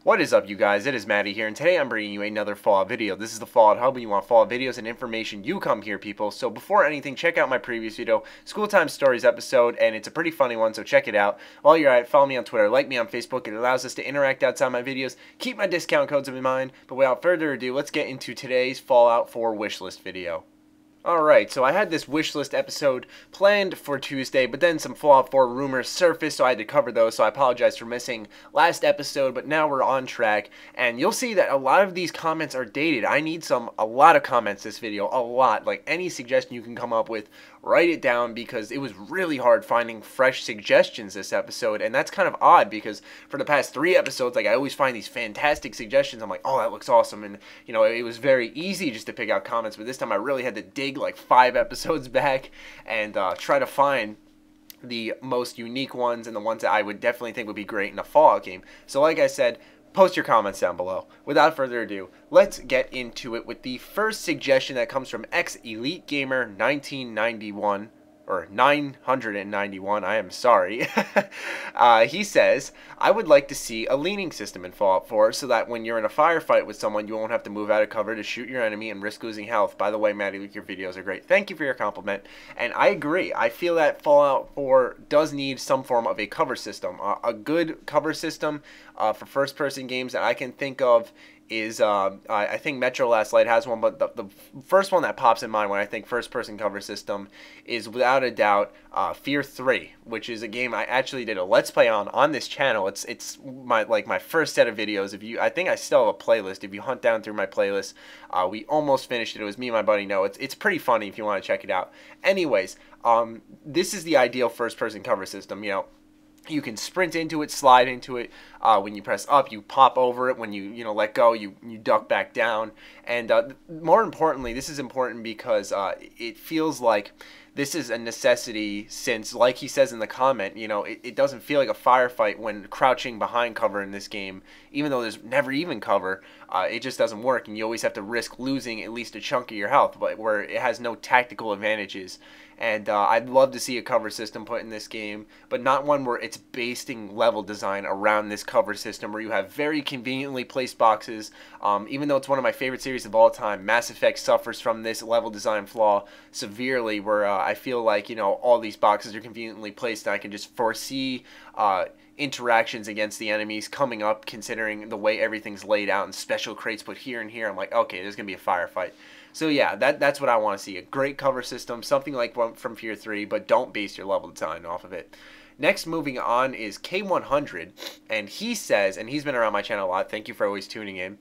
What is up, you guys? It is Matty here, and today I'm bringing you another Fallout video. This is the Fallout Hub, and you want Fallout videos and information, you come here, people. So before anything, check out my previous video, School Time Stories episode, and it's a pretty funny one, so check it out. While you're at it, follow me on Twitter, like me on Facebook. It allows us to interact outside my videos. Keep my discount codes in mind, but without further ado, let's get into today's Fallout 4 wishlist video. Alright, so I had this wishlist episode planned for Tuesday, but then some Fallout 4 rumors surfaced, so I had to cover those, so I apologize for missing last episode, but now we're on track, and you'll see that a lot of these comments are dated. I need a lot of comments this video, a lot. Like, any suggestion you can come up with, write it down, because it was really hard finding fresh suggestions this episode, and that's kind of odd, because for the past 3 episodes, like, I always find these fantastic suggestions. I'm like, oh, that looks awesome, and, you know, it was very easy just to pick out comments, but this time I really had to dig like 5 episodes back and try to find the most unique ones and the ones that I would definitely think would be great in a Fallout game. So like I said, post your comments down below. Without further ado, let's get into it with the first suggestion that comes from Elite Gamer 1991. Or 991, I am sorry. He says, I would like to see a leaning system in Fallout 4 so that when you're in a firefight with someone, you won't have to move out of cover to shoot your enemy and risk losing health. By the way, Matty, your videos are great. Thank you for your compliment. And I agree. I feel that Fallout 4 does need some form of a cover system. A good cover system for first-person games that I can think of is, I think Metro Last Light has one, but the first one that pops in mind when I think first-person cover system is without a doubt Fear 3, which is a game I actually did a Let's Play on this channel. It's my first set of videos. I think I still have a playlist. If you hunt down through my playlist, we almost finished it. It was me and my buddy Noah. It's pretty funny if you want to check it out. Anyways, this is the ideal first-person cover system. You know, you can sprint into it, slide into it. When you press up, you pop over it. When you let go, you duck back down. And more importantly, this is important because it feels like this is a necessity since, like he says in the comment, you know, it doesn't feel like a firefight when crouching behind cover in this game. Even though there's never even cover, it just doesn't work, and you always have to risk losing at least a chunk of your health, but where it has no tactical advantages. And I'd love to see a cover system put in this game, but not one where it's basing level design around this cover system, where you have very conveniently placed boxes. Even though it's one of my favorite series of all time, Mass Effect suffers from this level design flaw severely, where I feel like, you know, all these boxes are conveniently placed, and I can just foresee interactions against the enemies coming up, considering the way everything's laid out and special crates put here and here. I'm like, okay, there's gonna be a firefight. So yeah, that's what I want to see. A great cover system, something like one from Fear 3, but don't base your level design off of it. Next, moving on, is K100, and he says, and he's been around my channel a lot, thank you for always tuning in.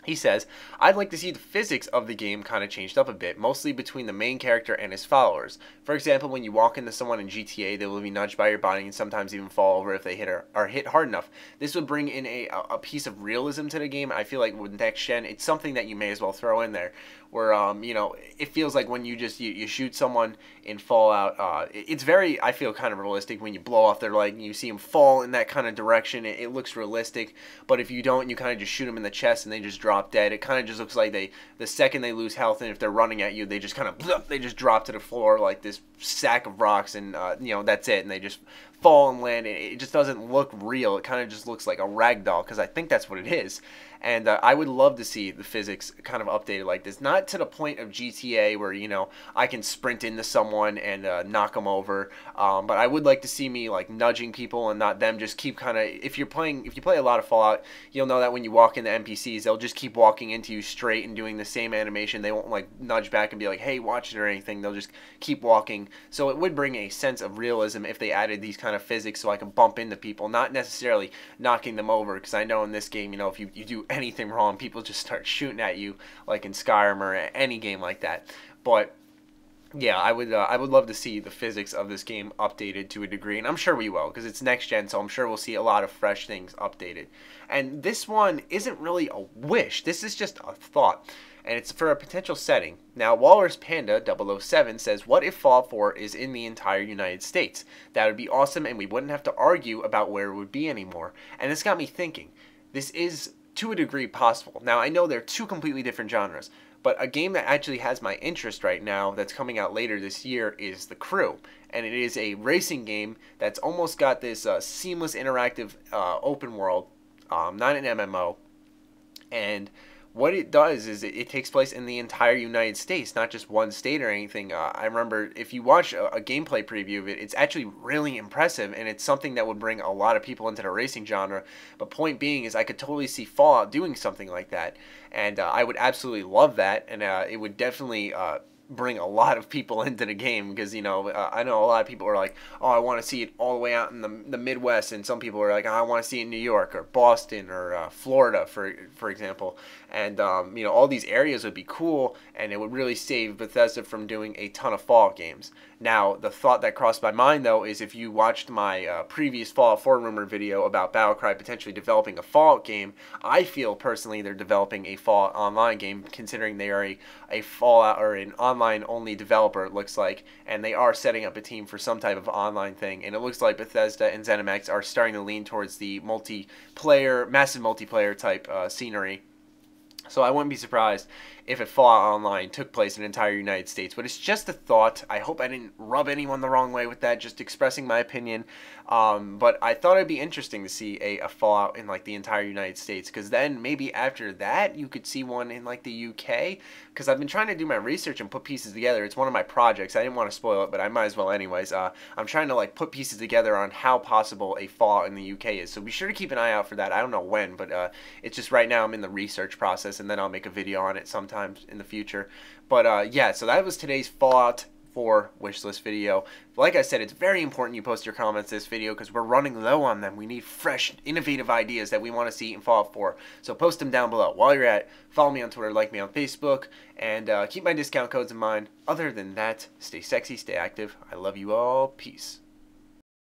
He says, I'd like to see the physics of the game kind of changed up a bit, mostly between the main character and his followers. For example, when you walk into someone in GTA, they will be nudged by your body and sometimes even fall over if they are hit hard enough. This would bring in a piece of realism to the game. I feel like with Next Gen, it's something that you may as well throw in there, where, you know, it feels like when you just, you shoot someone in Fallout, it's very, I feel, kind of realistic when you blow off their leg and you see them fall in that kind of direction. It looks realistic, but if you don't, you kind of just shoot them in the chest and they just drop dead. It kind of just looks like the second they lose health, and if they're running at you, they just kind of, they just drop to the floor like this sack of rocks, and, you know, that's it, and they just fall and land. It just doesn't look real. It kind of just looks like a rag doll, because I think that's what it is. And I would love to see the physics kind of updated like this. Not to the point of GTA where, you know, I can sprint into someone and knock them over. But I would like to see me like nudging people and not them just keep kind of, if you play a lot of Fallout, you'll know that when you walk into NPCs, they'll just keep walking into you straight and doing the same animation. They won't like nudge back and be like, hey, watch it or anything. They'll just keep walking. So it would bring a sense of realism if they added these kind of physics so I can bump into people, not necessarily knocking them over, because I know in this game, you know, if you do anything wrong, people just start shooting at you, like in Skyrim or any game like that. But yeah, I would love to see the physics of this game updated to a degree, and I'm sure we will, because it's next gen, so I'm sure we'll see a lot of fresh things updated. And this one isn't really a wish, this is just a thought, and it's for a potential setting. Now, Walrus Panda 007 says, what if Fallout 4 is in the entire United States? That would be awesome, and we wouldn't have to argue about where it would be anymore. And this got me thinking, this is to a degree possible. Now, I know they're two completely different genres, but a game that actually has my interest right now that's coming out later this year is The Crew. And it is a racing game that's almost got this seamless interactive open world not an MMO. And what it does is it takes place in the entire United States, not just one state or anything. I remember if you watch a gameplay preview of it, it's actually really impressive, and it's something that would bring a lot of people into the racing genre. But point being is I could totally see Fallout doing something like that, and I would absolutely love that, and it would definitely bring a lot of people into the game, because, you know, I know a lot of people are like, oh, I want to see it all the way out in the Midwest, and some people are like, oh, I want to see it in New York or Boston or Florida, for example. And you know, all these areas would be cool, and it would really save Bethesda from doing a ton of Fallout games. Now, the thought that crossed my mind, though, is if you watched my previous Fallout 4 rumor video about Battlecry potentially developing a Fallout game, I feel personally they're developing a Fallout Online game, considering they are a Fallout or an online-only developer, it looks like, and they are setting up a team for some type of online thing. And it looks like Bethesda and ZeniMax are starting to lean towards the multiplayer, massive multiplayer type scenery. So I wouldn't be surprised if a Fallout Online took place in the entire United States. But it's just a thought. I hope I didn't rub anyone the wrong way with that, just expressing my opinion. But I thought it'd be interesting to see a Fallout in like the entire United States, because then maybe after that you could see one in like the UK. Because I've been trying to do my research and put pieces together. It's one of my projects. I didn't want to spoil it, but I might as well anyways. I'm trying to like put pieces together on how possible a Fallout in the UK is. So be sure to keep an eye out for that. I don't know when, but it's just right now I'm in the research process, and then I'll make a video on it sometimes in the future. But yeah, so that was today's Fallout 4 wishlist video. Like I said, it's very important you post your comments this video, because we're running low on them. We need fresh, innovative ideas that we want to see in Fallout 4. So post them down below. While you're at it, follow me on Twitter, like me on Facebook, and keep my discount codes in mind. Other than that, stay sexy, stay active. I love you all. Peace.